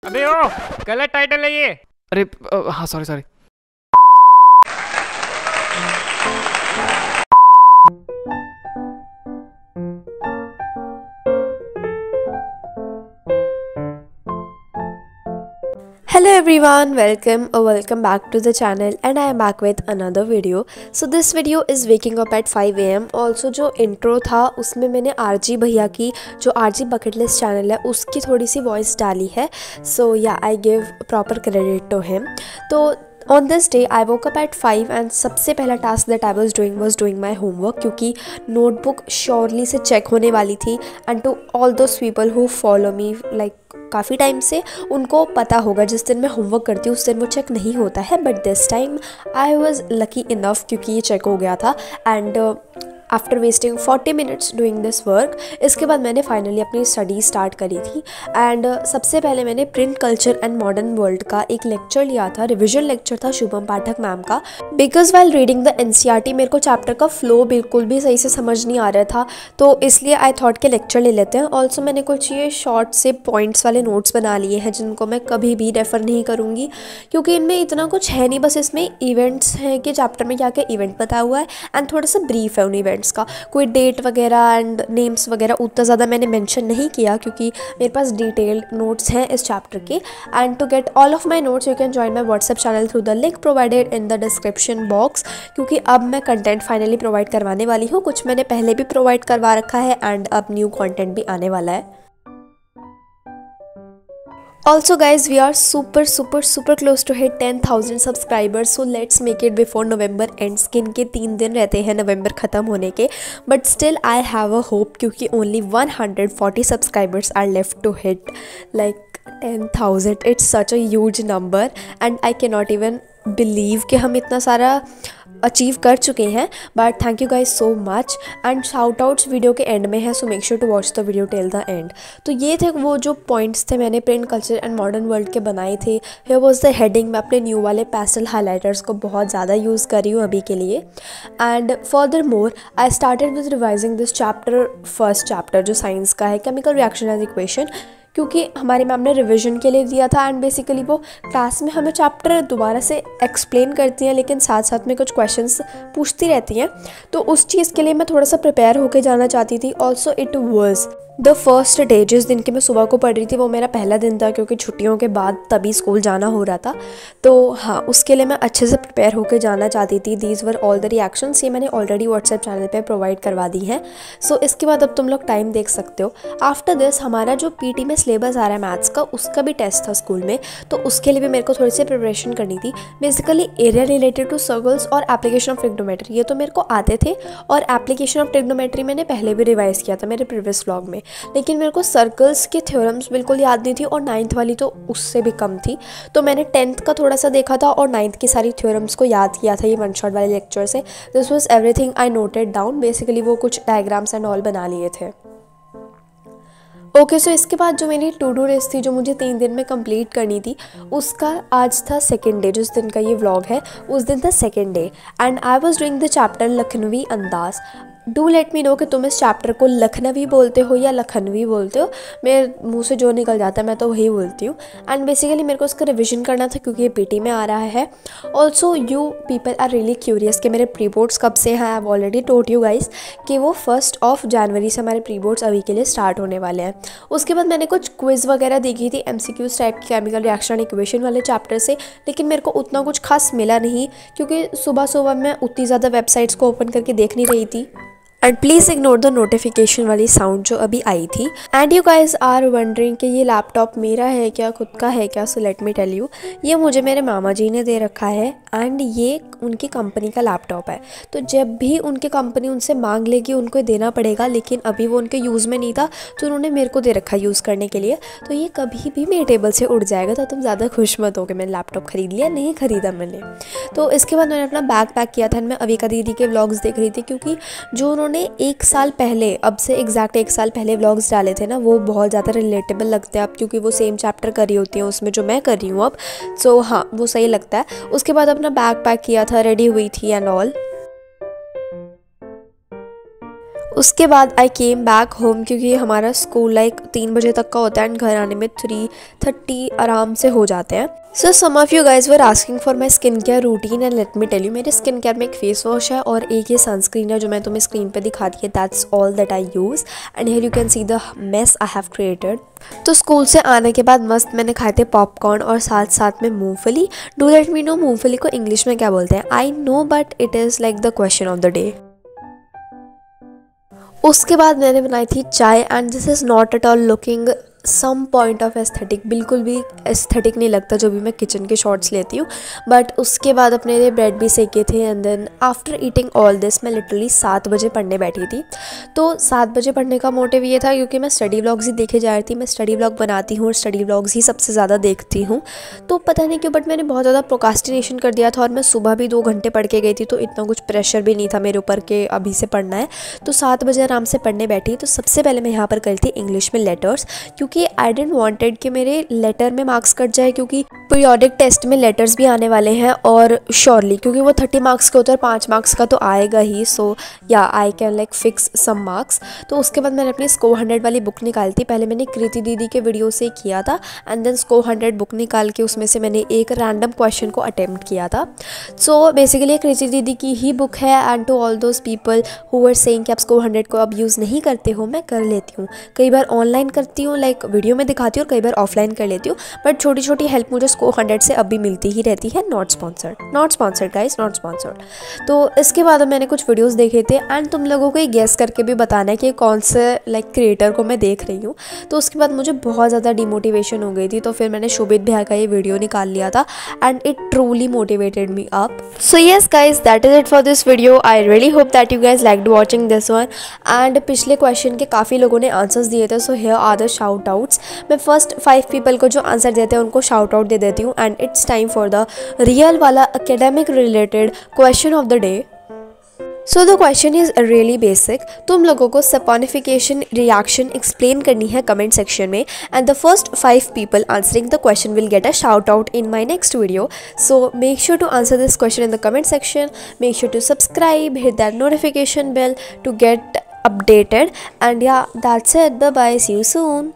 अबे ओ गलत टाइटल है ये। अरे हाँ sorry sorry. Hello everyone, welcome back to the channel and I am back with another video. So this video is waking up at 5 am. Also जो intro था उसमें मैंने आरजी भैया की जो आरजी बकेट लिस्ट चैनल है उसकी थोड़ी सी वॉइस डाली है. So yeah, I give proper credit to him. तो On this day I woke up at 5 and सबसे पहला task that I was doing my homework क्योंकि नोटबुक श्योरली से चेक होने वाली थी. And to all those people who follow me like काफ़ी time से उनको पता होगा जिस दिन मैं होमवर्क करती हूँ उस दिन वो चेक नहीं होता है, but this time I was lucky enough क्योंकि ये चेक हो गया था. And after wasting 40 minutes doing this work इसके बाद मैंने फाइनली अपनी स्टडी स्टार्ट करी थी. एंड सबसे पहले मैंने print culture and modern world का एक लेक्चर लिया था. रिविजन लेक्चर था शुभम पाठक मैम का. Because while reading the NCERT मेरे को चैप्टर का फ्लो बिल्कुल भी सही से समझ नहीं आ रहा था, तो इसलिए आई थॉट के लेक्चर ले लेते हैं. ऑल्सो मैंने कुछ ये शॉर्ट से पॉइंट्स वाले नोट्स बना लिए हैं जिनको मैं कभी भी रेफ़र नहीं करूँगी क्योंकि इनमें इतना कुछ है नहीं. बस इसमें इवेंट्स हैं कि चैप्टर में क्या क्या इवेंट बता हुआ है एंड थोड़ा सा ब्रीफ है उन इवेंट्स का. कोई डेट वगैरह एंड नेम्स वगैरह उतना ज़्यादा मैंने मेंशन नहीं किया क्योंकि मेरे पास डिटेल्ड नोट्स हैं इस चैप्टर के. And to get all of my notes you can join my WhatsApp channel through the link provided in the description box क्योंकि अब मैं कंटेंट फाइनली प्रोवाइड करवाने वाली हूँ. कुछ मैंने पहले भी प्रोवाइड करवा रखा है एंड अब न्यू कॉन्टेंट भी आने वाला है. Also guys, we are super close to hit 10,000 subscribers, so let's make it before November ends. के इनके 3 दिन रहते हैं नवंबर ख़त्म होने के, but still I have a hope क्योंकि only 140 subscribers are left to hit like 10,000. It's such a huge number and I cannot even believe कि हम इतना सारा अचीव कर चुके हैं. But thank you guys so much and shout outs video के end में है, so make sure to watch the video till the end. तो ये थे वो जो पॉइंट्स थे मैंने print culture and modern world के बनाए थे. Here was the heading. मैं अपने न्यू वाले पेस्टल हाइलाइटर्स को बहुत ज़्यादा यूज़ कर रही हूँ अभी के लिए. And further more I started with revising this chapter. First chapter जो साइंस का है, केमिकल रिएक्शन एज इक्वेशन, क्योंकि हमारी मैम ने रिवीजन के लिए दिया था एंड बेसिकली वो क्लास में हमें चैप्टर दोबारा से एक्सप्लेन करती हैं लेकिन साथ साथ में कुछ क्वेश्चंस पूछती रहती हैं. तो उस चीज़ के लिए मैं थोड़ा सा प्रिपेयर होकर जाना चाहती थी. Also it was the first day. जिस दिन की मैं सुबह को पढ़ रही थी वो मेरा पहला दिन था क्योंकि छुट्टियों के बाद तभी स्कूल जाना हो रहा था. तो हाँ, उसके लिए मैं अच्छे से प्रिपेयर होकर जाना चाहती थी. These were all the reactions. ये मैंने ऑलरेडी व्हाट्सएप चैनल पे प्रोवाइड करवा दी हैं. सो इसके बाद अब तुम लोग टाइम देख सकते हो. आफ्टर दिस हमारा जो पीटी में सिलेबस आ रहा है मैथ्स का, उसका भी टेस्ट था स्कूल में, तो उसके लिए भी मेरे को थोड़ी सी प्रिपरेशन करनी थी. Basically area related to circles और एप्लीकेशन ऑफ ट्रिग्नोमेट्री ये तो मेरे को आते थे और एप्लीकेशन ऑफ ट्रिग्नोमेट्री मैंने पहले भी रिवाइज किया था मेरे प्रीवियस व्लॉग में, लेकिन मेरे को सर्कल्स के थ्योरम्स बिल्कुल याद नहीं थी और 9th वाली तो उससे भी कम थी. तो मैंने 10th का थोड़ा सा देखा था और 9th की सारी थ्योरम्स को याद किया था ये वन शॉट वाले लेक्चर से. This was everything I noted down. Basically वो कुछ डायग्राम्स एंड ऑल बना लिए थे. ओके, सो इसके बाद जो मेरी टू डू लिस्ट थी जो मुझे 3 दिन में कंप्लीट करनी थी, उसका आज था सेकेंड डे. जिस दिन का ये व्लॉग है उस दिन था second day and I was doing the chapter Lakhnavi Andaaz. Do let me know कि तुम इस चैप्टर को लखनवी बोलते हो या लखनवी बोलते हो. मेरे मुंह से जो निकल जाता है मैं तो वही बोलती हूँ. एंड बेसिकली मेरे को उसका रिविजन करना था क्योंकि ये पीटी में आ रहा है. Also you people are really curious कि मेरे प्री बोर्ड्स कब से हैं. I have already told you guys कि वो 1 जनवरी से हमारे प्री बोर्ड्स अभी के लिए स्टार्ट होने वाले हैं. उसके बाद मैंने कुछ क्विज़ वगैरह देखी थी MCQs टाइप की केमिकल रिएक्शन इक्वेशन वाले चैप्टर से, लेकिन मेरे को उतना कुछ खास मिला नहीं क्योंकि सुबह सुबह मैं उतनी ज़्यादा वेबसाइट्स को ओपन करके देख नहीं रही थी. And please ignore the notification वाली साउंड जो अभी आई थी. And you guys are wondering कि ये लैपटॉप मेरा है क्या, खुद का है क्या. So let me tell you, ये मुझे मेरे मामा जी ने दे रखा है एंड ये उनकी कंपनी का लैपटॉप है. तो जब भी उनकी कंपनी उनसे मांग लेगी उनको देना पड़ेगा, लेकिन अभी वो उनके यूज़ में नहीं था तो उन्होंने मेरे को दे रखा यूज़ करने के लिए. तो ये कभी भी मेरे टेबल से उड़ जाएगा, तो तुम ज़्यादा खुश मत हो कि मैंने लैपटॉप खरीद लिया. नहीं खरीदा मैंने. तो इसके बाद मैंने अपना बैग पैक किया था. मैं अविका दीदी के व्लॉग्स देख रही थी क्योंकि जो उन्होंने 1 साल पहले, अब से एग्जैक्ट 1 साल पहले व्लॉग्स डाले थे ना, वो बहुत ज़्यादा रिलेटेबल लगते हैं अब क्योंकि वो सेम चैप्टर कर रही होती हैं उसमें जो मैं कर रही हूँ अब. सो हाँ, वो सही लगता है. उसके बाद अपना बैग पैक किया था, रेडी हुई थी एंड ऑल. उसके बाद आई केम बैक होम क्योंकि हमारा स्कूल लाइक 3 बजे तक का होता है एंड घर आने में 3:30 आराम से हो जाते हैं. So some of you guys were asking for my skin care routine and let me tell you, मेरे स्किन केयर में एक फेस वॉश है और एक ये सनस्क्रीन है जो मैं तुम्हें स्क्रीन पे दिखा दी है. That's all that I use and here you can see the mess I have created. तो स्कूल से आने के बाद मस्त मैंने खाए थे पॉपकॉर्न और साथ साथ में मूंगफली. डू लेट मी नो मूंगफली को इंग्लिश में क्या बोलते हैं. I know but it is like the question of the day. उसके बाद मैंने बनाई थी चाय and this is not at all looking some point of aesthetic. बिल्कुल भी एस्थेटिक नहीं लगता जो भी मैं किचन के शॉट्स लेती हूँ. बट उसके बाद अपने लिए ब्रेड भी सेके थे and then after eating all this मैं लिटरली 7 बजे पढ़ने बैठी थी. तो 7 बजे पढ़ने का मोटिव ये था क्योंकि मैं स्टडी व्लॉग्स ही देखे जा रही थी. मैं स्टडी व्लॉग बनाती हूँ और स्टडी व्लॉग्स ही सबसे ज़्यादा देखती हूँ. तो पता नहीं क्यों बट मैंने बहुत ज़्यादा प्रोकास्टिनेशन कर दिया था और मैं सुबह भी 2 घंटे पढ़ के गई थी. तो इतना कुछ प्रेशर भी नहीं था मेरे ऊपर के अभी से पढ़ना है. तो 7 बजे आराम से पढ़ने बैठी. तो सबसे पहले मैं यहाँ पर करी थी इंग्लिश में लेटर्स क्योंकि आई डिडंट वांटेड कि मेरे लेटर में मार्क्स कट जाए क्योंकि पीरियोडिक टेस्ट में लेटर्स भी आने वाले हैं और श्योरली क्योंकि वो 30 मार्क्स के होते हैं और 5 मार्क्स का तो आएगा ही. सो या I can like fix some marks. तो उसके बाद मैंने अपनी स्कोर 100 वाली बुक निकाली थी. पहले मैंने कृति दीदी के वीडियो से किया था एंड देन स्कोर 100 बुक निकाल के उसमें से मैंने एक रैंडम क्वेश्चन को अटेम्प्ट किया था. सो बेसिकली कृति दीदी की ही बुक है and to all those people who are saying कि आप स्कोर 100 को अब यूज़ नहीं करते हो, मैं कर लेती हूँ. कई बार ऑनलाइन करती हूँ लाइक वीडियो में दिखाती हूँ और कई बार ऑफलाइन कर लेती हूँ. बट छोटी छोटी हेल्प मुझे स्कोर 100 से अब भी मिलती ही रहती है. Not sponsored guys, not sponsored. तो इसके बाद मैंने कुछ वीडियोस देखे थे एंड तुम लोगों को गेस करके भी बताना है कि कौन से लाइक क्रिएटर को मैं देख रही हूँ. तो उसके बाद मुझे बहुत ज़्यादा डिमोटिवेशन हो गई थी. तो फिर मैंने शोभित भैया का ये वीडियो निकाल लिया था and it truly motivated me up. So yes guys, that is it for this video. I really hope that you guys liked watching this one. And पिछले क्वेश्चन के काफ़ी लोगों ने आंसर्स दिए थे. So here are the shout outs. मैं first 5 people को जो आंसर देते हैं उनको शाउट आउट दे देती हूँ and it's time for the real वाला academic related question of the day. So the question is really basic. तुम लोगों को सपोनिफिकेशन रिएक्शन एक्सप्लेन करनी है कमेंट सेक्शन में and the first 5 people answering the question will get a shout out in my next video. So make sure to answer this question in the comment section. Make sure to subscribe, hit that notification bell to get updated and yeah, that's it. Bye bye, see you soon.